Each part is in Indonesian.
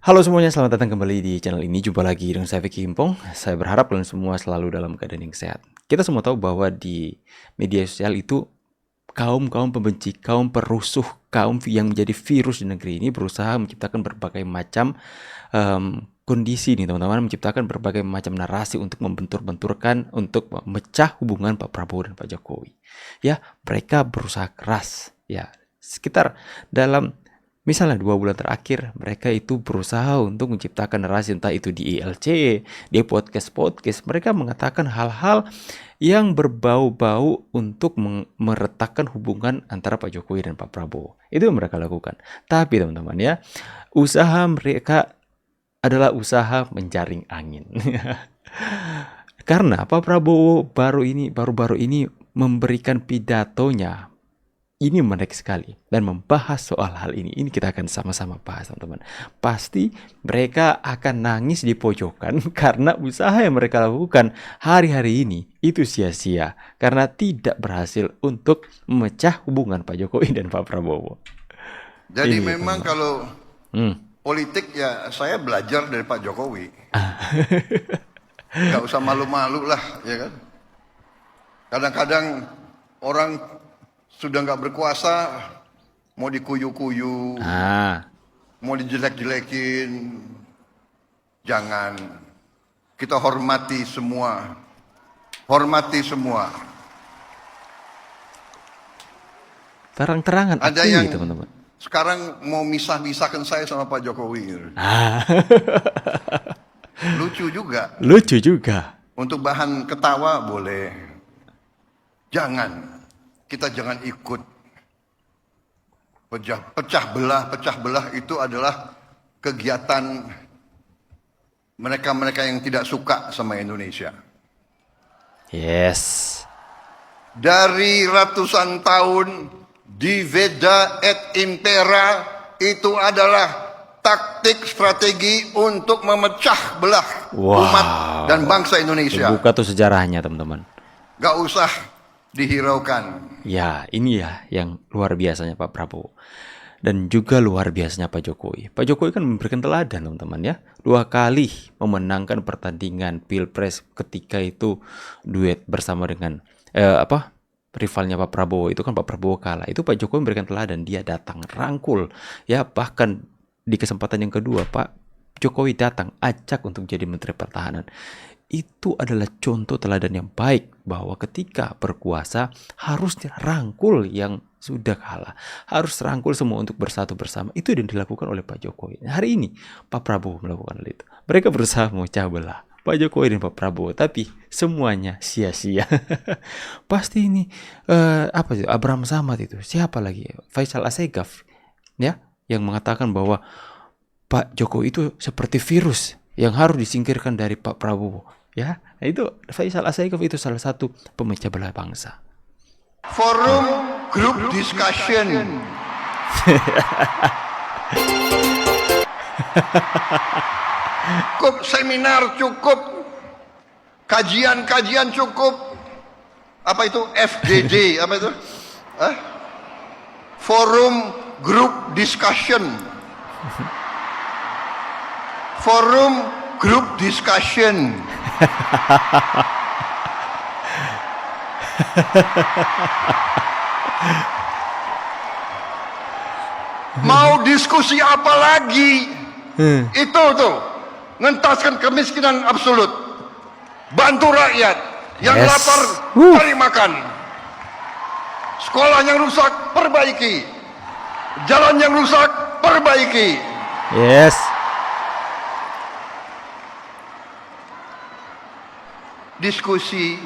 Halo semuanya, selamat datang kembali di channel ini. Jumpa lagi dengan saya Vicky Himpong. Saya berharap kalian semua selalu dalam keadaan yang sehat. Kita semua tahu bahwa di media sosial itu kaum pembenci, kaum perusuh, kaum yang menjadi virus di negeri ini berusaha menciptakan berbagai macam kondisi nih teman-teman, menciptakan berbagai macam narasi untuk membentur-benturkan, untuk memecah hubungan Pak Prabowo dan Pak Jokowi. Ya, mereka berusaha keras. Ya, sekitar dalam misalnya 2 bulan terakhir, mereka itu berusaha untuk menciptakan narasi, entah itu di ILC, di podcast-podcast. Mereka mengatakan hal-hal yang berbau-bau untuk meretakkan hubungan antara Pak Jokowi dan Pak Prabowo. Itu yang mereka lakukan. Tapi teman-teman ya, usaha mereka adalah usaha menjaring angin. Karena Pak Prabowo baru-baru ini memberikan pidatonya. Ini menarik sekali dan membahas soal hal ini. Ini kita akan sama-sama bahas, teman-teman. Pasti mereka akan nangis di pojokan karena usaha yang mereka lakukan hari-hari ini itu sia-sia karena tidak berhasil untuk memecah hubungan Pak Jokowi dan Pak Prabowo. Jadi Ini, memang teman-teman. kalau politik ya saya belajar dari Pak Jokowi. Gak usah malu-malu lah, ya kan? Kadang-kadang orang sudah nggak berkuasa, mau dikuyu-kuyu, mau dijelek-jelekin. Jangan. Kita hormati semua. Hormati semua. Terang-terangan Ada akui, yang teman-teman. sekarang mau misah-misahkan saya sama Pak Jokowi. Lucu juga. Lucu juga. Untuk bahan ketawa boleh. Jangan. Kita jangan ikut pecah belah itu adalah kegiatan mereka yang tidak suka sama Indonesia. Yes. Dari ratusan tahun diveda et impera itu adalah taktik strategi untuk memecah belah umat dan bangsa Indonesia. Buka tuh sejarahnya, teman-teman. Gak usah dihiraukan. Ya, ini ya yang luar biasanya Pak Prabowo. Dan juga luar biasanya Pak Jokowi. Pak Jokowi kan memberikan teladan, teman-teman ya. 2 kali memenangkan pertandingan Pilpres ketika itu duet bersama dengan rivalnya Pak Prabowo. Itu kan Pak Prabowo kalah. Itu Pak Jokowi memberikan teladan, dia datang rangkul. Ya, bahkan di kesempatan yang kedua Pak Jokowi datang ajak untuk jadi Menteri Pertahanan. Itu adalah contoh teladan yang baik bahwa ketika berkuasa harus rangkul yang sudah kalah. Harus rangkul semua untuk bersatu bersama. Itu yang dilakukan oleh Pak Jokowi. Hari ini Pak Prabowo melakukan hal itu. Mereka berusaha memecah belah Pak Jokowi dan Pak Prabowo, tapi semuanya sia-sia. Pasti ini Abraham Samad itu, siapa lagi? Faisal Assegaf ya, yang mengatakan bahwa Pak Jokowi itu seperti virus yang harus disingkirkan dari Pak Prabowo. Ya, itu Faisal Assegaf itu salah satu pemecah belah bangsa. Forum group discussion. Cukup seminar, cukup kajian cukup. Apa itu FGD? Apa itu? Forum group discussion. Forum group discussion. Mau diskusi apa lagi? Itu tuh ngentaskan kemiskinan absolut, bantu rakyat yang lapar cari makan, sekolah yang rusak perbaiki, jalan yang rusak perbaiki. Yes. Diskusi.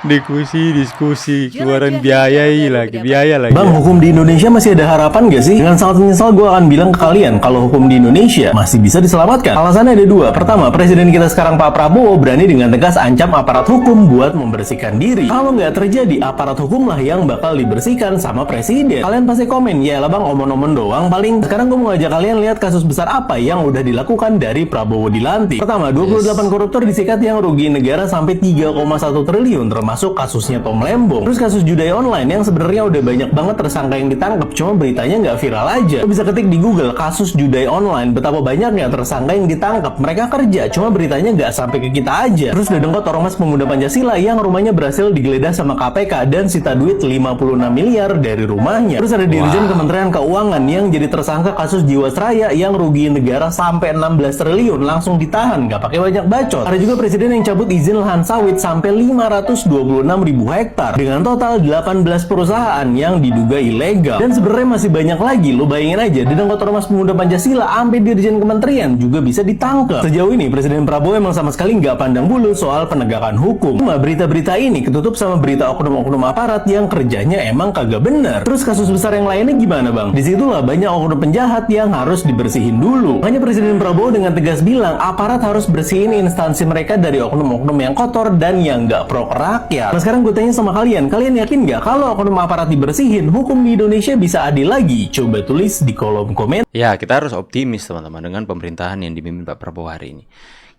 Diskusi, keluaran biaya lagi. Bang, hukum di Indonesia masih ada harapan gak sih? Dengan sangat menyesal gue akan bilang ke kalian kalau hukum di Indonesia masih bisa diselamatkan. Alasannya ada 2. Pertama, presiden kita sekarang Pak Prabowo berani dengan tegas ancam aparat hukum buat membersihkan diri. Kalau nggak terjadi, aparat hukum lah yang bakal dibersihkan sama presiden. Kalian pasti komen, ya lah bang, omong-omong doang paling. Sekarang gue mau ngajak kalian lihat kasus besar apa yang udah dilakukan dari Prabowo dilantik. Pertama, 28 koruptor disikat yang rugi negara sampai 3,1 triliun. triliun, termasuk kasusnya Tom Lembong. Terus kasus judi online yang sebenarnya udah banyak banget tersangka yang ditangkap, cuma beritanya nggak viral aja. Lo bisa ketik di Google kasus judi online, betapa banyaknya tersangka yang ditangkap. Mereka kerja, cuma beritanya nggak sampai ke kita aja. Terus udah dengkot ormas pemuda Pancasila yang rumahnya berhasil digeledah sama KPK dan sita duit 56 miliar dari rumahnya. Terus ada Dirjen Kementerian Keuangan yang jadi tersangka kasus Jiwasraya yang rugiin negara sampai 16 triliun, langsung ditahan, nggak pakai banyak bacot. Ada juga presiden yang cabut izin lahan sawit sampai 526 ribu hektar dengan total 18 perusahaan yang diduga ilegal. Dan sebenarnya masih banyak lagi, lo bayangin aja, didengkot ormas pemuda Pancasila sampai Dirjen Kementerian juga bisa ditangkap. Sejauh ini Presiden Prabowo emang sama sekali nggak pandang bulu soal penegakan hukum. Cuma berita-berita ini ketutup sama berita oknum-oknum aparat yang kerjanya emang kagak bener. Terus kasus besar yang lainnya gimana bang? Disitulah banyak oknum penjahat yang harus dibersihin dulu. Makanya Presiden Prabowo dengan tegas bilang aparat harus bersihin instansi mereka dari oknum-oknum yang kotor dan yang nggak pro ke rakyat. Nah sekarang gue tanya sama kalian yakin nggak kalau oknum aparat dibersihin, hukum di Indonesia bisa adil lagi? Coba tulis di kolom komen. Ya, kita harus optimis teman-teman dengan pemerintahan yang dipimpin Pak Prabowo hari ini.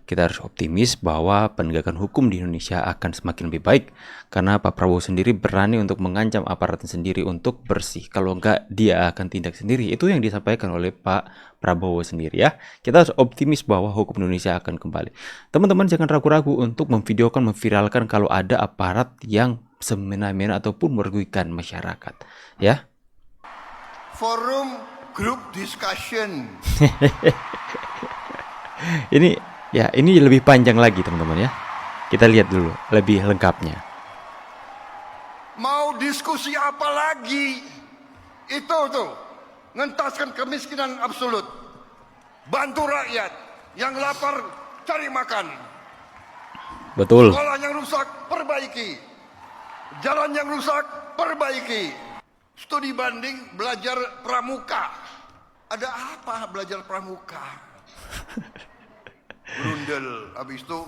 Kita harus optimis bahwa penegakan hukum di Indonesia akan semakin lebih baik karena Pak Prabowo sendiri berani untuk mengancam aparatnya sendiri untuk bersih. Kalau enggak, dia akan tindak sendiri. Itu yang disampaikan oleh Pak Prabowo sendiri ya. Kita harus optimis bahwa hukum Indonesia akan kembali. Teman-teman jangan ragu-ragu untuk memvideokan, memviralkan kalau ada aparat yang semena-mena ataupun merugikan masyarakat, ya. Forum group discussion. Ini lebih panjang lagi teman-teman ya. Kita lihat dulu lebih lengkapnya. Mau diskusi apa lagi? Itu tuh, ngentaskan kemiskinan absolut. Bantu rakyat yang lapar cari makan. Betul. Sekolah yang rusak perbaiki. Jalan yang rusak perbaiki. Studi banding belajar pramuka. Ada apa belajar pramuka? Berundel, habis itu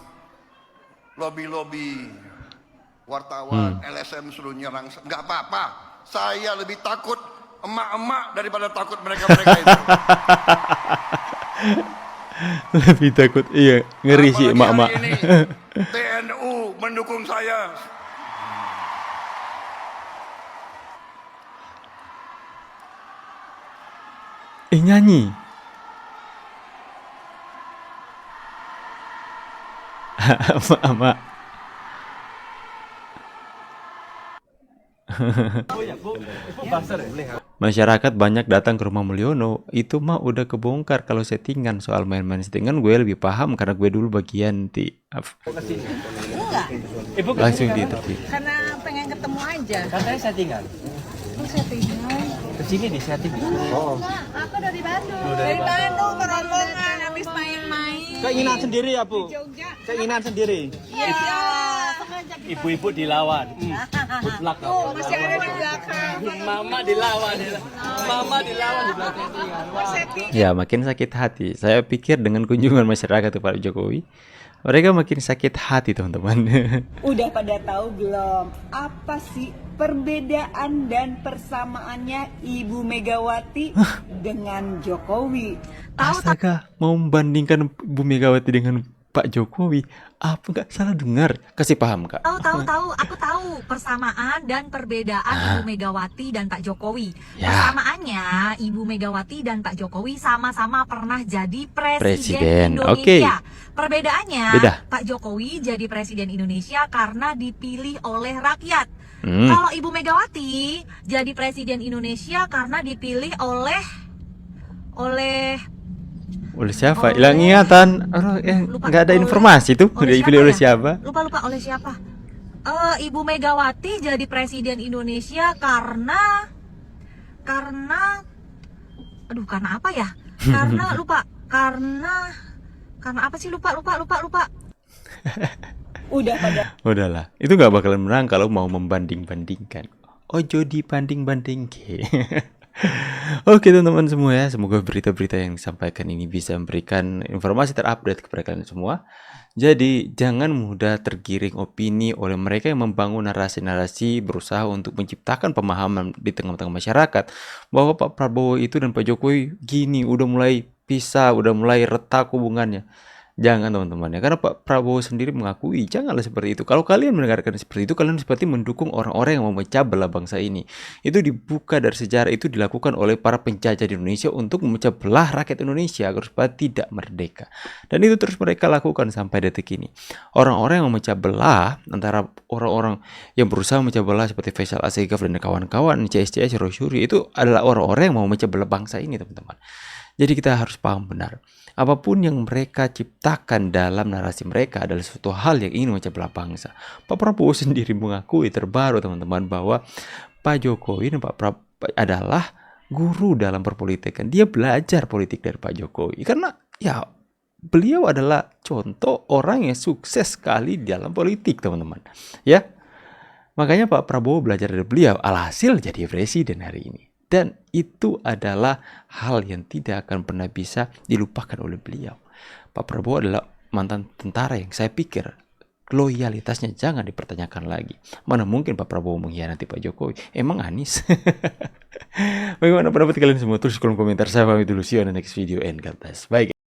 lobby-lobby wartawan, LSM suruh nyerang. Nggak apa-apa, saya lebih takut emak-emak daripada takut mereka-mereka itu. Lebih takut, iya, ngeri sih emak-emak. TNU mendukung saya. Nyanyi. Emak-emak. Masyarakat banyak datang ke rumah Mulyono. Itu mah udah kebongkar kalau settingan. Soal main-main settingan gue lebih paham karena gue dulu bagian di langsung di interview. Karena pengen ketemu aja. Katanya settingan. Oh, settingan. Kesini di setting. Oh. Aku dari Bandung. Dari Bandung rombongan habis main-main. Keinginan sendiri ya Bu. Jogja. Keinginan sendiri. Iya. Ibu-ibu dilawan. Good luck. Oh, masih ada di belakang. Mama dilawan. Mama dilawan di belakang. Ya, makin sakit hati. Saya pikir dengan kunjungan masyarakat ke Pak Jokowi, mereka makin sakit hati teman-teman. Udah pada tahu belum apa sih perbedaan dan persamaannya Ibu Megawati dengan Jokowi? Astaga, mau membandingkan Bu Megawati dengan Pak Jokowi, apa nggak salah dengar? Kasih paham Kak. Tahu, aku tahu persamaan dan perbedaan Ibu Megawati dan Pak Jokowi. Ya. Persamaannya Ibu Megawati dan Pak Jokowi sama-sama pernah jadi presiden Presiden, Indonesia. Perbedaannya Beda. Pak Jokowi jadi presiden Indonesia karena dipilih oleh rakyat. Kalau Ibu Megawati jadi presiden Indonesia karena dipilih oleh siapa? Hilang ingatan. Nggak ada informasi tuh. Udah dipilih oleh siapa? Lupa oleh siapa? Ibu Megawati jadi presiden Indonesia karena aduh, karena apa ya? Karena apa sih? Lupa. Udahlah, itu nggak bakalan menang kalau mau membanding-bandingkan. Ojo dibanding-bandingke. Oke teman-teman semua ya, semoga berita-berita yang disampaikan ini bisa memberikan informasi terupdate kepada kalian semua. Jadi jangan mudah tergiring opini oleh mereka yang membangun narasi-narasi berusaha untuk menciptakan pemahaman di tengah-tengah masyarakat bahwa Pak Prabowo itu dan Pak Jokowi gini, udah mulai pisah, udah mulai retak hubungannya. Jangan teman-teman ya, karena Pak Prabowo sendiri mengakui janganlah seperti itu. Kalau kalian mendengarkan seperti itu, kalian seperti mendukung orang-orang yang memecah belah bangsa ini. Itu dibuka dari sejarah, itu dilakukan oleh para penjajah di Indonesia untuk memecah belah rakyat Indonesia agar supaya tidak merdeka. Dan itu terus mereka lakukan sampai detik ini. Orang-orang yang memecah belah antara orang-orang yang berusaha memecah belah seperti Faisal Asegaf dan kawan-kawan, CS, Rosyuri, itu adalah orang-orang yang mau memecah belah bangsa ini teman-teman. Jadi kita harus paham benar. Apapun yang mereka ciptakan dalam narasi mereka adalah suatu hal yang ingin memecah belah bangsa. Pak Prabowo sendiri mengakui terbaru teman-teman bahwa Pak Jokowi dan Pak Prabowo adalah guru dalam perpolitikan. Dia belajar politik dari Pak Jokowi. Karena ya beliau adalah contoh orang yang sukses sekali dalam politik teman-teman. Ya, makanya Pak Prabowo belajar dari beliau. Alhasil jadi presiden hari ini. Dan itu adalah hal yang tidak akan pernah bisa dilupakan oleh beliau. Pak Prabowo adalah mantan tentara yang saya pikir loyalitasnya jangan dipertanyakan lagi. Mana mungkin Pak Prabowo mengkhianati Pak Jokowi? Emang Anies? Bagaimana pendapat kalian semua? Tulis kolom komentar. Saya pamit dulu. See you on the next video and God bless. Bye.